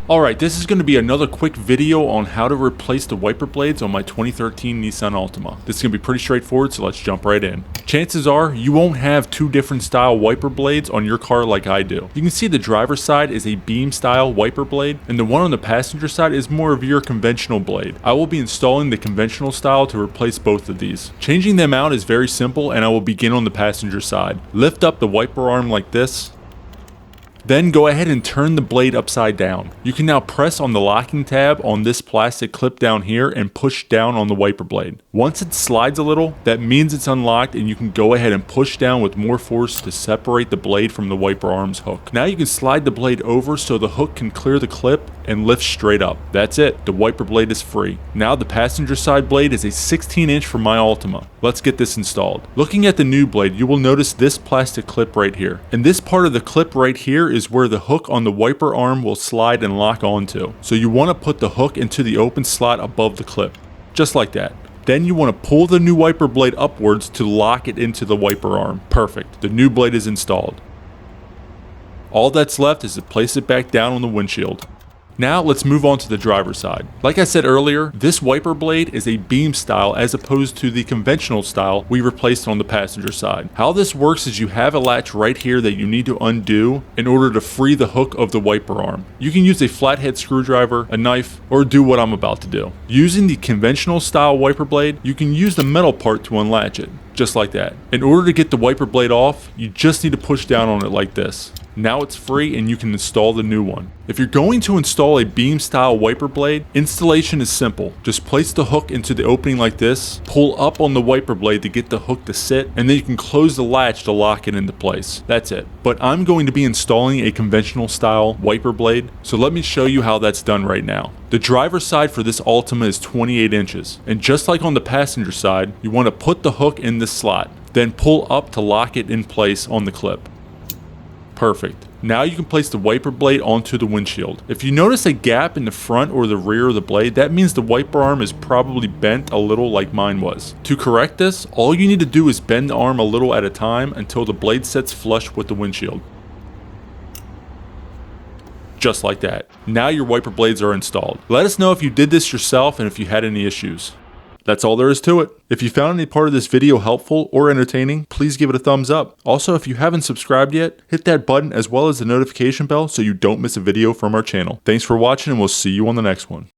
Alright, this is going to be another quick video on how to replace the wiper blades on my 2013 Nissan Altima. This is going to be pretty straightforward, so let's jump right in. Chances are you won't have two different style wiper blades on your car like I do. You can see the driver's side is a beam style wiper blade, and the one on the passenger side is more of your conventional blade. I will be installing the conventional style to replace both of these. Changing them out is very simple, and I will begin on the passenger side. Lift up the wiper arm like this. Then go ahead and turn the blade upside down. You can now press on the locking tab on this plastic clip down here and push down on the wiper blade. Once it slides a little, that means it's unlocked, and you can go ahead and push down with more force to separate the blade from the wiper arm's hook. Now you can slide the blade over so the hook can clear the clip and lift straight up. That's it, the wiper blade is free. Now the passenger side blade is a 16-inch for my Altima. Let's get this installed. Looking at the new blade, you will notice this plastic clip right here. And this part of the clip right here is where the hook on the wiper arm will slide and lock onto. So you want to put the hook into the open slot above the clip, just like that. Then you want to pull the new wiper blade upwards to lock it into the wiper arm. Perfect, the new blade is installed. All that's left is to place it back down on the windshield. Now let's move on to the driver's side. Like I said earlier, this wiper blade is a beam style as opposed to the conventional style we replaced on the passenger side. How this works is you have a latch right here that you need to undo in order to free the hook of the wiper arm. You can use a flathead screwdriver, a knife, or do what I'm about to do. Using the conventional style wiper blade, you can use the metal part to unlatch it, just like that. In order to get the wiper blade off, you just need to push down on it like this. Now it's free and you can install the new one. If you're going to install a beam style wiper blade, installation is simple. Just place the hook into the opening like this, pull up on the wiper blade to get the hook to sit, and then you can close the latch to lock it into place. That's it. But I'm going to be installing a conventional style wiper blade, so let me show you how that's done right now. The driver's side for this Altima is 28 inches, and just like on the passenger side, you want to put the hook in this slot, then pull up to lock it in place on the clip. Perfect. Now you can place the wiper blade onto the windshield. If you notice a gap in the front or the rear of the blade, that means the wiper arm is probably bent a little like mine was. To correct this, all you need to do is bend the arm a little at a time until the blade sits flush with the windshield. Just like that. Now your wiper blades are installed. Let us know if you did this yourself and if you had any issues. That's all there is to it. If you found any part of this video helpful or entertaining, please give it a thumbs up. Also, if you haven't subscribed yet, hit that button as well as the notification bell so you don't miss a video from our channel. Thanks for watching, and we'll see you on the next one.